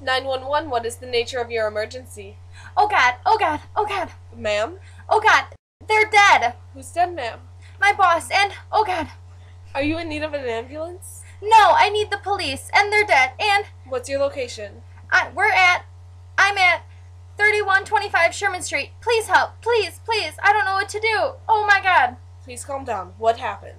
911, what is the nature of your emergency? Oh God, oh God, oh God. Ma'am? Oh God, they're dead. Who's dead, ma'am? My boss and, oh God. Are you in need of an ambulance? No, I need the police and they're dead and... What's your location? I'm at 3125 Sherman Street. Please help, please, please. I don't know what to do. Oh my God. Please calm down. What happened?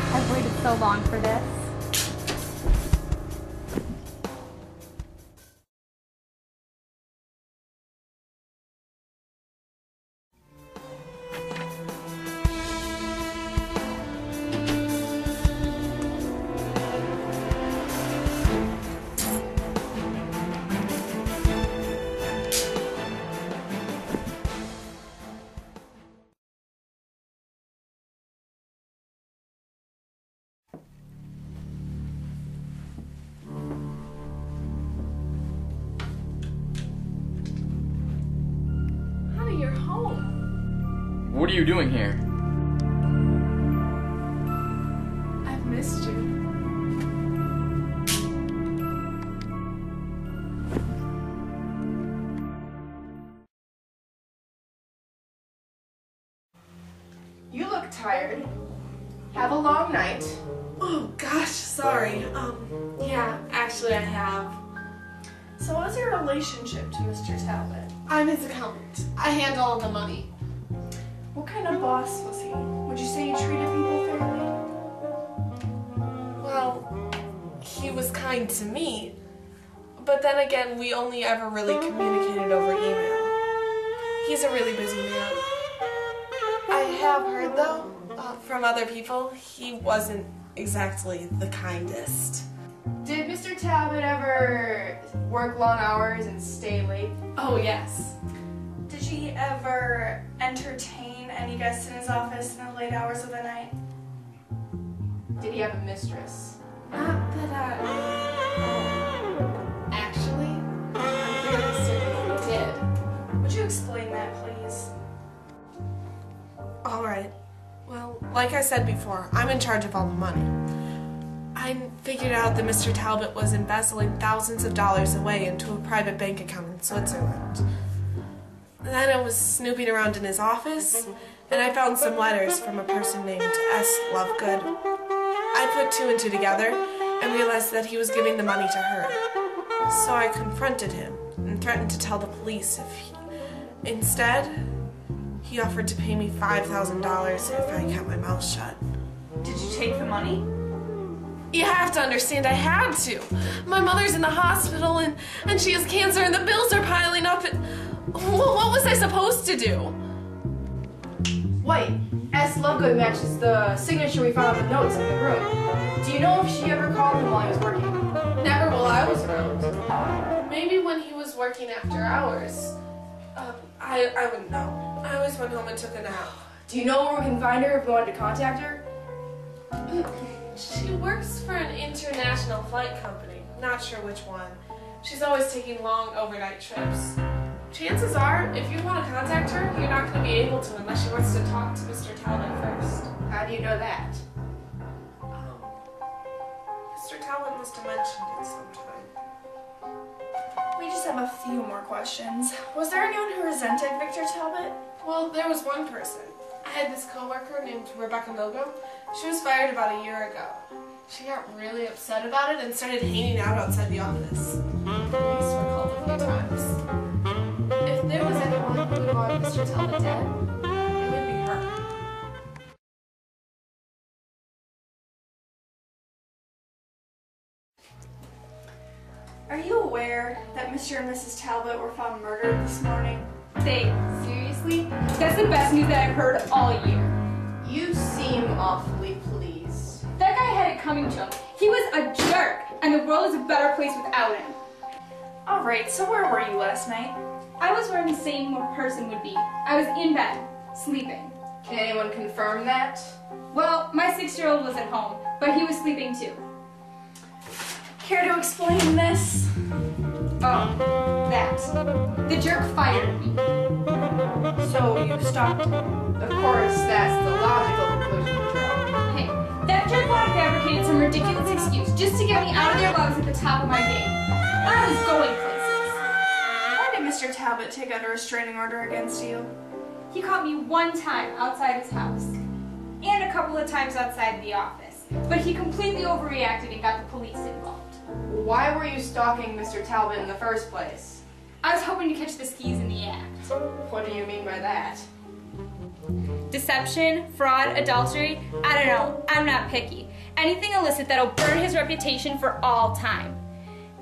I've waited so long for this. Honey, you're home. What are you doing here? I've missed you. You look tired. Have a long night. Oh gosh, sorry. Yeah, actually I have. So what's your relationship to Mr. Talbot? I'm his accountant. I handle all the money. What kind of boss was he? Would you say he treated people fairly? Well, he was kind to me, but then again, we only ever really communicated over email. He's a really busy man. I have heard, though, from other people, he wasn't exactly the kindest. Did Mr. Talbot ever work long hours and stay late? Oh, yes. Did he ever entertain any guests in his office in the late hours of the night? Did he have a mistress? Not that actually, I'm fairly certain he did. Would you explain that, please? Alright. Well, like I said before, I'm in charge of all the money. I figured out that Mr. Talbot was embezzling thousands of dollars away into a private bank account in Switzerland. Then I was snooping around in his office, and I found some letters from a person named S. Lovegood. I put two and two together and realized that he was giving the money to her. So I confronted him and threatened to tell the police if he... Instead, he offered to pay me $5,000 if I kept my mouth shut. Did you take the money? You have to understand, I had to. My mother's in the hospital and she has cancer and the bills are piling up and... What was I supposed to do? Wait, S. Lovegood matches the signature we found on the notes in the room. Do you know if she ever called him while he was working? Never while I was around. Maybe when he was working after hours. I wouldn't know. I always went home and took a nap. Do you know where we can find her if we wanted to contact her? She works for an international flight company. Not sure which one. She's always taking long overnight trips. Chances are, if you want to contact her, you're not going to be able to unless she wants to talk to Mr. Talbot first. How do you know that? Mr. Talbot must have mentioned it sometime. We just have a few more questions. Was there anyone who resented Victor Talbot? Well, there was one person. I had this coworker named Rebecca Milgo. She was fired about a year ago. She got really upset about it and started hanging out outside the office. Police were called a few times. If there was anyone who would want Mr. Talbot dead, it would be her. Are you aware that Mr. and Mrs. Talbot were found murdered this morning? Say, seriously? That's the best news that I've heard all year. You seem awfully pleased. That guy had it coming to him. He was a jerk, and the world is a better place without him. Alright, so where were you last night? I was where an insane person would be. I was in bed, sleeping. Can anyone confirm that? Well, my 6-year-old was at home, but he was sleeping too. Care to explain this? Oh, that. The jerk fired me. So you stopped him? Of course, that's the logical conclusion to draw. Hey, that jerkwad fabricated some ridiculous excuse just to get me out of their lives at the top of my game. I was going places. Why did Mr. Talbot take out a restraining order against you? He caught me one time outside his house, and a couple of times outside the office. But he completely overreacted and got the police involved. Why were you stalking Mr. Talbot in the first place? I was hoping to catch the skis in the act. What do you mean by that? Deception, fraud, adultery, I don't know, I'm not picky. Anything illicit that'll burn his reputation for all time.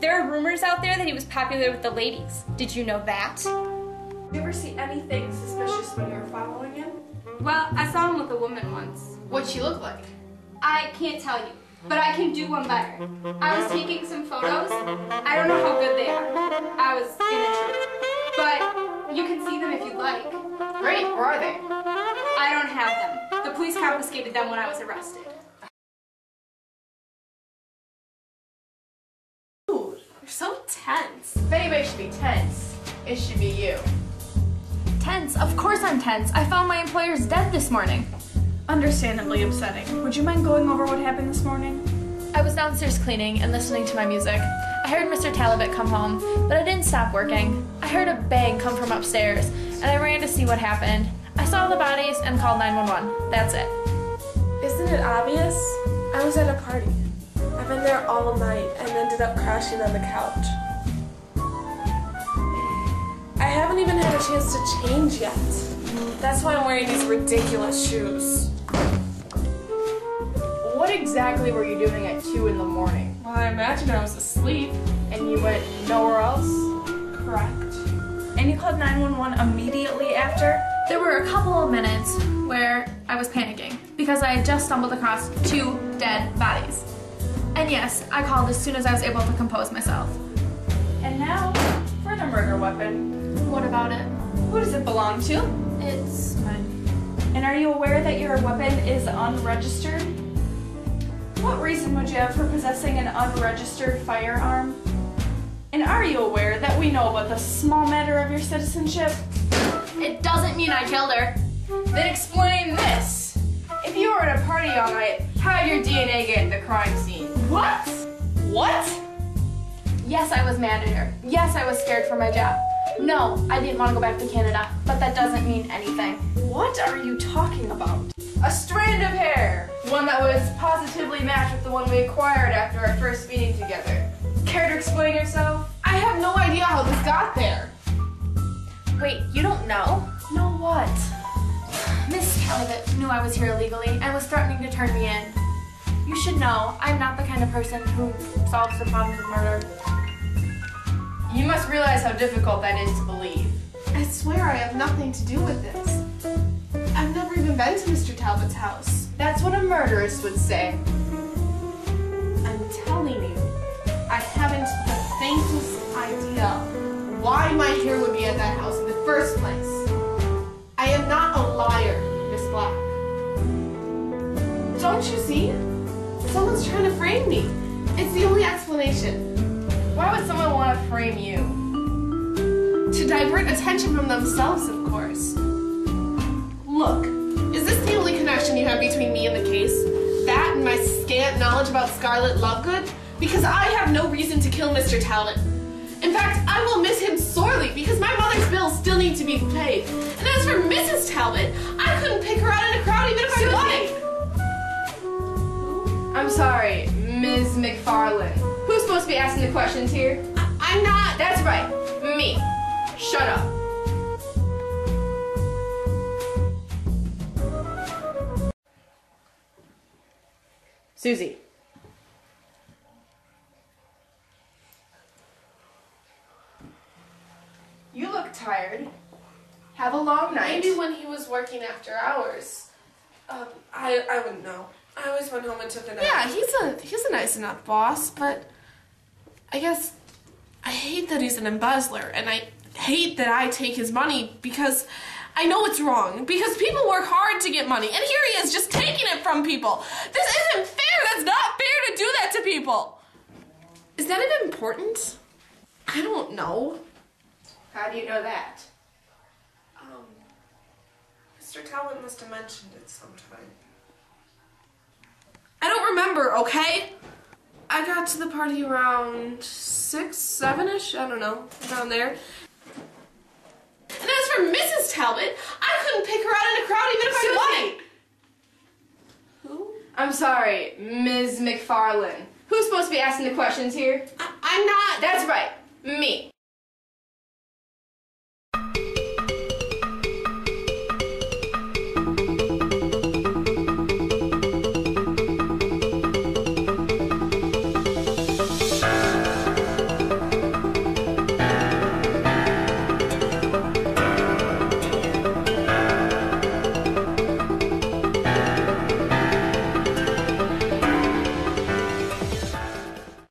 There are rumors out there that he was popular with the ladies. Did you know that? Did you ever see anything suspicious when you were following him? Well, I saw him with a woman once. What'd she look like? I can't tell you, but I can do one better. I was taking some photos. I don't know how good they are. I was in a tree. But you can see them if you'd like. Great, where are they? I don't have them. The police confiscated them when I was arrested. Dude, you're so tense. If anybody should be tense, it should be you. Tense? Of course I'm tense. I found my employers dead this morning. Understandably upsetting. Would you mind going over what happened this morning? I was downstairs cleaning and listening to my music. I heard Mr. Talbot come home, but I didn't stop working. I heard a bang come from upstairs, and I ran to see what happened. I saw the bodies and called 911. That's it. Isn't it obvious? I was at a party. I've been there all night and ended up crashing on the couch. I haven't even had a chance to change yet. That's why I'm wearing these ridiculous shoes. What exactly were you doing at 2 in the morning? Well, I imagine I was asleep. And you went nowhere else? Correct. And you called 911 immediately after? There were a couple of minutes where I was panicking because I had just stumbled across 2 dead bodies. And yes, I called as soon as I was able to compose myself. And now, for the murder weapon. What about it? Who does it belong to? It's mine. And are you aware that your weapon is unregistered? What reason would you have for possessing an unregistered firearm? And are you aware that we know about the small matter of your citizenship? It doesn't mean I killed her. Then explain this. If you were at a party all night, how did your DNA get at the crime scene? What? What? Yes, I was mad at her. Yes, I was scared for my job. No, I didn't want to go back to Canada, but that doesn't mean anything. What are you talking about? A strand of hair. One that was positively matched with the one we acquired after our first meeting together. Care to explain yourself? I have no idea how this got there. Wait, you don't know? Know what? Miss Talbot knew I was here illegally and was threatening to turn me in. You should know, I'm not the kind of person who solves the problems of murder. You must realize how difficult that is to believe. I swear I have nothing to do with this. I've never even been to Mr. Talbot's house. That's what a murderess would say. I'm telling you, I haven't the faintest idea why my hair would be at that house in the first place. I am not a liar, Miss Black. Don't you see? Someone's trying to frame me. It's the only explanation. Why Why would someone want to frame you? To divert attention from themselves, of course. Look, is this the only connection you have between me and the case? That and my scant knowledge about Scarlett Lovegood? Because I have no reason to kill Mr. Talbot. In fact, I will miss him sorely because my mother's bills still need to be paid. And as for Mrs. Talbot, I couldn't pick her out in a crowd even if I wanted. I'm sorry, Ms. McFarlane. Who's supposed to be asking the questions here? I'm not. That's right, me. Shut up. Susie. You look tired. Have a long night. Maybe when he was working after hours. I wouldn't know. I always went home and took a nap. Yeah, he's a nice enough boss, but I guess I hate that he's an embezzler, and I hate that I take his money because I know it's wrong. Because people work hard to get money, and here he is just taking it from people. This isn't fair. That's not fair to do that to people. Is that even important? I don't know. How do you know that? Mr. Talbot must have mentioned it sometime. I don't remember, okay? I got to the party around 6, 7-ish, I don't know, around there. And as for Mrs. Talbot, I couldn't pick her out in a crowd even if I wanted. Who? I'm sorry, Ms. McFarlane. Who's supposed to be asking the questions here? I'm not. That's right, me.